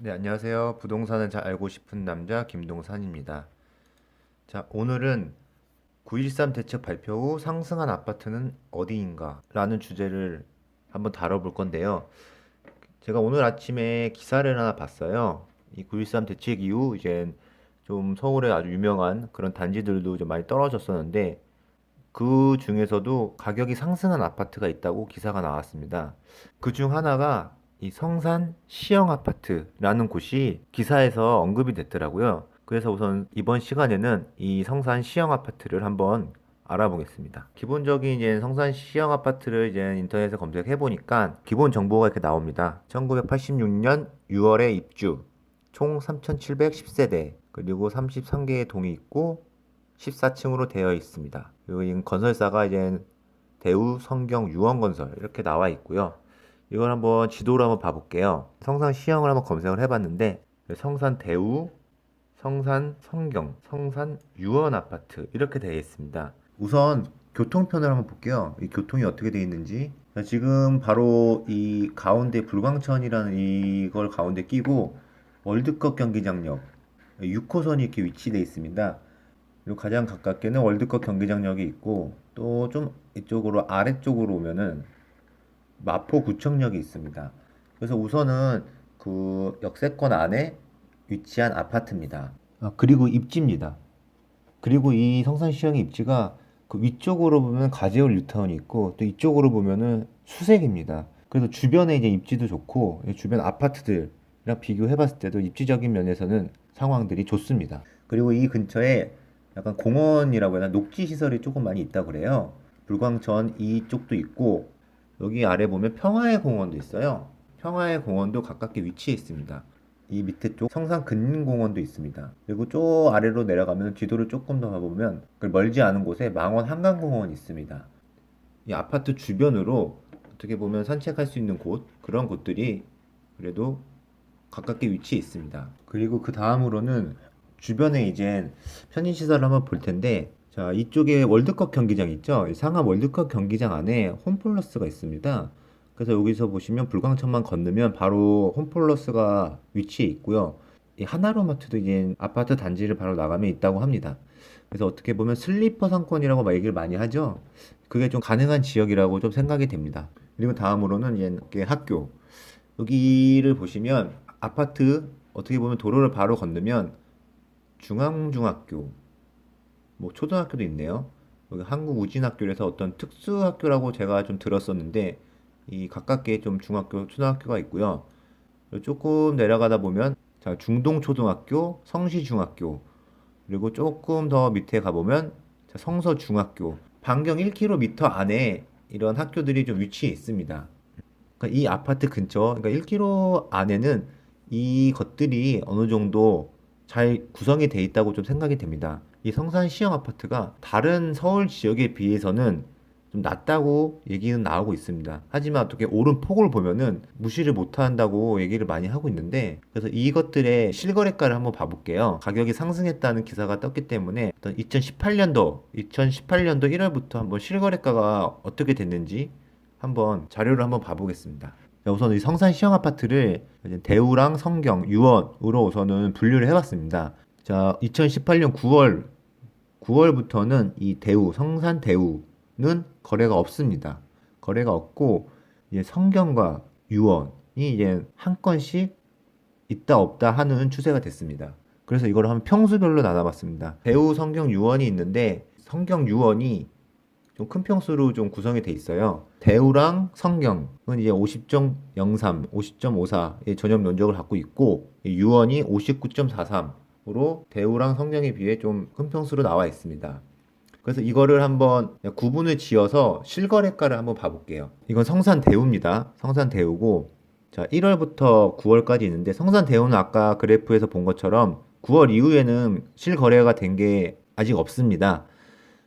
네, 안녕하세요. 부동산을 잘 알고 싶은 남자 김동산입니다. 자, 오늘은 9.13 대책 발표 후 상승한 아파트는 어디인가? 라는 주제를 한번 다뤄볼 건데요. 제가 오늘 아침에 기사를 하나 봤어요. 이 9.13 대책 이후 이제 좀 서울에 아주 유명한 그런 단지들도 좀 많이 떨어졌었는데 그 중에서도 가격이 상승한 아파트가 있다고 기사가 나왔습니다. 그 중 하나가 이 성산 시형 아파트라는 곳이 기사에서 언급이 됐더라고요. 그래서 우선 이번 시간에는 이 성산 시형 아파트를 한번 알아보겠습니다. 기본적인 이제 성산 시형 아파트를 이제 인터넷에 검색해 보니까 기본 정보가 이렇게 나옵니다. 1986년 6월에 입주, 총 3,710세대, 그리고 33개의 동이 있고 14층으로 되어 있습니다. 그리고 이 건설사가 이제 대우, 성경, 유원건설 이렇게 나와 있고요. 이걸 한번 지도로 한번 봐볼게요. 성산 시형을 한번 검색을 해봤는데 성산 대우, 성산 성경, 성산 유원 아파트 이렇게 되어 있습니다. 우선 교통편을 한번 볼게요. 이 교통이 어떻게 되어 있는지. 지금 바로 이 가운데 불광천이라는 이걸 가운데 끼고 월드컵 경기장역 6호선이 이렇게 위치되어 있습니다. 그리고 가장 가깝게는 월드컵 경기장역이 있고 또 좀 이쪽으로 아래쪽으로 오면은 마포구청역이 있습니다. 그래서 우선은 그 역세권 안에 위치한 아파트입니다. 그리고 입지입니다. 그리고 이 성산시장의 입지가 그 위쪽으로 보면 가재울 뉴타운이 있고 또 이쪽으로 보면은 수색입니다. 그래서 주변에 이제 입지도 좋고 주변 아파트들이랑 비교해 봤을 때도 입지적인 면에서는 상황들이 좋습니다. 그리고 이 근처에 약간 공원이라고 해야 하나 녹지 시설이 조금 많이 있다고 그래요. 불광천 이쪽도 있고 여기 아래 보면 평화의 공원도 있어요. 평화의 공원도 가깝게 위치해 있습니다. 이 밑에 쪽 성산 근린공원도 있습니다. 그리고 저 아래로 내려가면 지도를 조금 더 가보면 그 멀지 않은 곳에 망원 한강공원이 있습니다. 이 아파트 주변으로 어떻게 보면 산책할 수 있는 곳, 그런 곳들이 그래도 가깝게 위치해 있습니다. 그리고 그 다음으로는 주변에 이제 편의시설을 한번 볼 텐데, 자, 이쪽에 월드컵 경기장 있죠? 이 상암 월드컵 경기장 안에 홈플러스가 있습니다. 그래서 여기서 보시면 불광천만 건너면 바로 홈플러스가 위치해 있고요. 이 하나로마트도 이제 아파트 단지를 바로 나가면 있다고 합니다. 그래서 어떻게 보면 슬리퍼 상권이라고 막 얘기를 많이 하죠. 그게 좀 가능한 지역이라고 좀 생각이 됩니다. 그리고 다음으로는 이제 학교. 여기를 보시면 아파트 어떻게 보면 도로를 바로 건너면 중앙중학교, 뭐 초등학교도 있네요. 여기 한국우진학교에서 어떤 특수학교라고 제가 좀 들었었는데 이 가깝게 좀 중학교, 초등학교가 있고요. 조금 내려가다 보면 자, 중동초등학교, 성시중학교, 그리고 조금 더 밑에 가보면 자, 성서중학교, 반경 1km 안에 이런 학교들이 좀 위치해 있습니다. 그러니까 이 아파트 근처, 그러니까 1km 안에는 이 것들이 어느 정도 잘 구성이 돼 있다고 좀 생각이 됩니다. 이 성산 시형 아파트가 다른 서울 지역에 비해서는 좀 낮다고 얘기는 나오고 있습니다. 하지만 어떻게 오른 폭을 보면은 무시를 못 한다고 얘기를 많이 하고 있는데, 그래서 이것들의 실거래가를 한번 봐볼게요. 가격이 상승했다는 기사가 떴기 때문에 2018년도 1월부터 한번 실거래가가 어떻게 됐는지 한번 자료를 한번 봐보겠습니다. 자, 우선 이 성산 시형 아파트를 이제 대우랑 성경, 유원으로 우선은 분류를 해봤습니다. 자, 2018년 9월부터는 이 대우, 성산 대우는 거래가 없습니다. 거래가 없고 이제 성경과 유원이 이제 한 건씩 있다 없다 하는 추세가 됐습니다. 그래서 이걸 한번 평수별로 나눠봤습니다. 대우, 성경, 유원이 있는데 성경, 유원이 좀 큰 평수로 좀 구성이 돼 있어요. 대우랑 성경은 이제 50.03, 50.54의 전용 면적을 갖고 있고 유언이 59.43으로 대우랑 성경에 비해 좀 큰 평수로 나와 있습니다. 그래서 이거를 한번 구분을 지어서 실거래가를 한번 봐볼게요. 이건 성산 대우입니다. 성산 대우고 자 1월부터 9월까지 있는데 성산 대우는 아까 그래프에서 본 것처럼 9월 이후에는 실거래가 된 게 아직 없습니다.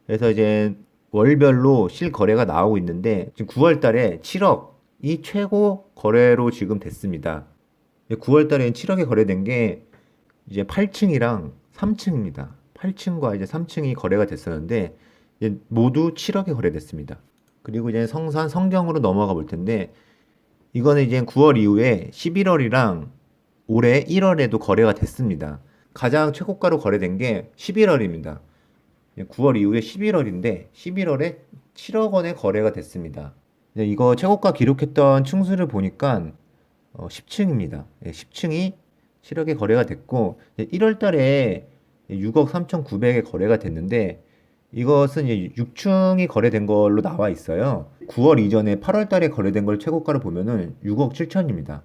그래서 이제 월별로 실거래가 나오고 있는데 지금 9월 달에 7억이 최고 거래로 지금 됐습니다. 9월 달에 7억에 거래된 게 이제 8층이랑 3층입니다. 8층과 이제 3층이 거래가 됐었는데 이제 모두 7억에 거래됐습니다. 그리고 이제 성산 성경으로 넘어가 볼 텐데 이거는 이제 9월 이후에 11월이랑 올해 1월에도 거래가 됐습니다. 가장 최고가로 거래된 게 11월입니다. 9월 이후에 11월인데 11월에 7억 원에 거래가 됐습니다. 이거 최고가 기록했던 층수를 보니까 10층입니다. 10층이 7억에 거래가 됐고 1월 달에 6억 3,900에 거래가 됐는데 이것은 이제 6층이 거래된 걸로 나와 있어요. 9월 이전에 8월 달에 거래된 걸 최고가로 보면은 6억 7천입니다.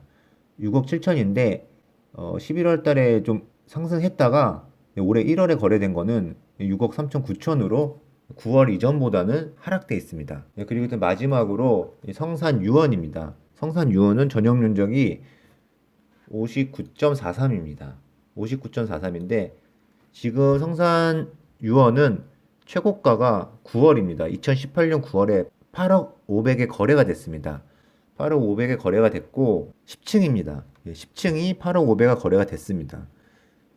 6억 7천인데 11월 달에 좀 상승했다가 올해 1월에 거래된 거는 6억 3천 9천으로 9월 이전보다는 하락돼 있습니다. 그리고 또 마지막으로 성산 유원입니다. 성산 유원은 전용 면적이 59.43입니다. 59.43인데 지금 성산 유원은 최고가가 9월입니다. 2018년 9월에 8억 500에 거래가 됐습니다. 8억 500에 거래가 됐고 10층입니다. 10층이 8억 500에 거래가 됐습니다.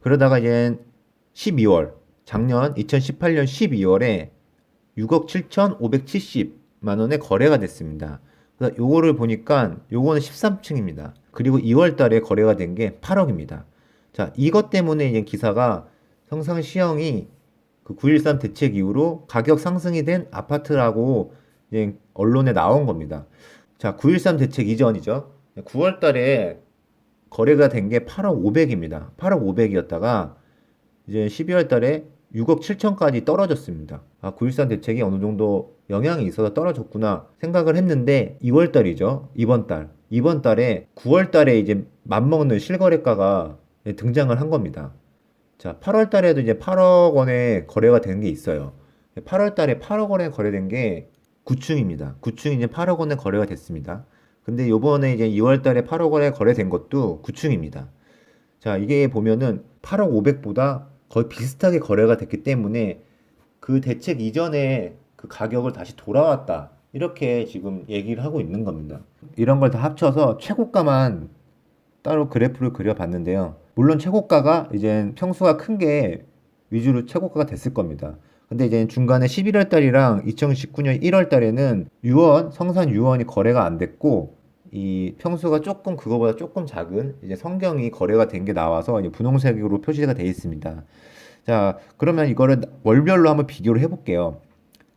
그러다가 이제 12월 작년 2018년 12월에 6억 7,570만 원에 거래가 됐습니다. 그래서 요거를 보니까 요거는 13층입니다. 그리고 2월 달에 거래가 된 게 8억입니다. 자, 이것 때문에 이제 기사가 성산시형이 그 9.13 대책 이후로 가격 상승이 된 아파트라고 이제 언론에 나온 겁니다. 자, 9.13 대책 이전이죠. 9월 달에 거래가 된 게 8억 500입니다. 8억 500이었다가 이제 12월 달에 6억 7천까지 떨어졌습니다. 9.13 대책이 어느 정도 영향이 있어서 떨어졌구나 생각을 했는데 2월 달이죠. 이번 달에 9월 달에 이제 맞먹는 실거래가가 등장을 한 겁니다. 자, 8월 달에도 이제 8억 원에 거래가 된 게 있어요. 8월 달에 8억 원에 거래된 게 9층입니다. 9층이 이제 8억 원에 거래가 됐습니다. 근데 요번에 이제 2월 달에 8억 원에 거래된 것도 9층입니다. 자, 이게 보면은 8억 500보다 거의 비슷하게 거래가 됐기 때문에 그 대책 이전에 그 가격을 다시 돌아왔다. 이렇게 지금 얘기를 하고 있는 겁니다. 이런 걸 다 합쳐서 최고가만 따로 그래프를 그려봤는데요. 물론 최고가가 이제 평수가 큰 게 위주로 최고가가 됐을 겁니다. 근데 이제 중간에 11월 달이랑 2019년 1월 달에는 성산 유원이 거래가 안 됐고, 이 평수가 조금 그거보다 조금 작은 이제 성경이 거래가 된 게 나와서 이제 분홍색으로 표시가 되어 있습니다. 자, 그러면 이거를 월별로 한번 비교를 해볼게요.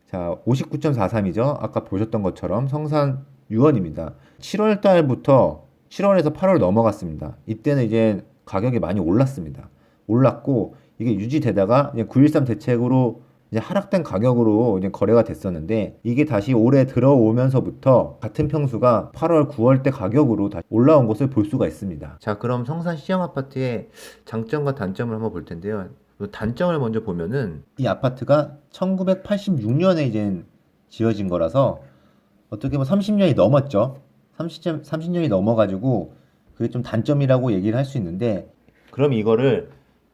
자, 59.43이죠. 아까 보셨던 것처럼 성산 유원입니다. 7월 달부터 7월에서 8월 넘어갔습니다. 이때는 이제 가격이 많이 올랐습니다. 올랐고 이게 유지되다가 이제 9.13 대책으로 이제 하락된 가격으로 이제 거래가 됐었는데 이게 다시 올해 들어오면서부터 같은 평수가 8월, 9월 때 가격으로 다시 올라온 것을 볼 수가 있습니다. 자, 그럼 성산 시형 아파트의 장점과 단점을 한번 볼 텐데요. 단점을 먼저 보면은 이 아파트가 1986년에 이제 지어진 거라서 어떻게 보면 30년이 넘었죠. 30년이 넘어가지고 그게 좀 단점이라고 얘기를 할 수 있는데, 그럼 이거를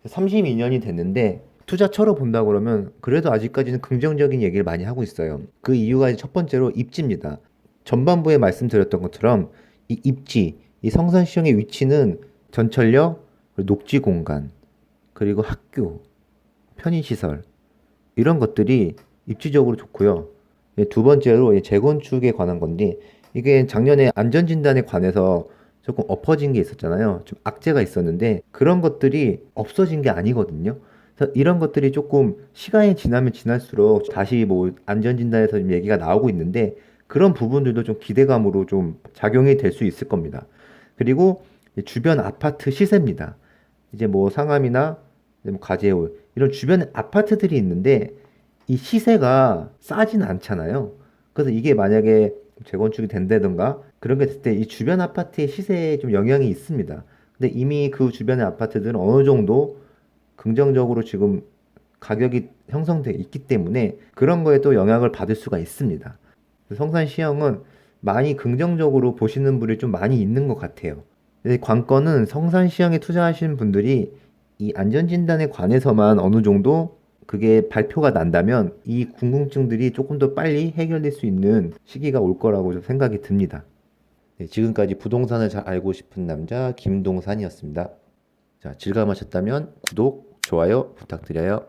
32년이 됐는데 투자처로 본다 그러면 그래도 아직까지는 긍정적인 얘기를 많이 하고 있어요. 그 이유가 첫 번째로 입지입니다. 전반부에 말씀드렸던 것처럼 이 입지, 이 성산시형의 위치는 전철역, 녹지 공간, 그리고 학교, 편의시설 이런 것들이 입지적으로 좋고요. 두 번째로 재건축에 관한 건데, 이게 작년에 안전진단에 관해서 조금 엎어진 게 있었잖아요. 좀 악재가 있었는데 그런 것들이 없어진 게 아니거든요. 그래서 이런 것들이 조금 시간이 지나면 지날수록 다시 뭐 안전진단에서 좀 얘기가 나오고 있는데, 그런 부분들도 좀 기대감으로 좀 작용이 될 수 있을 겁니다. 그리고 주변 아파트 시세입니다. 이제 뭐 상암이나 뭐 가재울 이런 주변에 아파트들이 있는데 이 시세가 싸진 않잖아요. 그래서 이게 만약에 재건축이 된다던가 그런 게 됐을 때 이 주변 아파트의 시세에 좀 영향이 있습니다. 근데 이미 그 주변의 아파트들은 어느 정도 긍정적으로 지금 가격이 형성돼 있기 때문에 그런 거에 또 영향을 받을 수가 있습니다. 성산시형은 많이 긍정적으로 보시는 분이 좀 많이 있는 것 같아요. 관건은 성산시형에 투자하시는 분들이 이 안전진단에 관해서만 어느 정도 그게 발표가 난다면 이 궁금증들이 조금 더 빨리 해결될 수 있는 시기가 올 거라고 좀 생각이 듭니다. 네, 지금까지 부동산을 잘 알고 싶은 남자 김동산이었습니다. 자, 즐거우셨다면 구독, 좋아요 부탁드려요.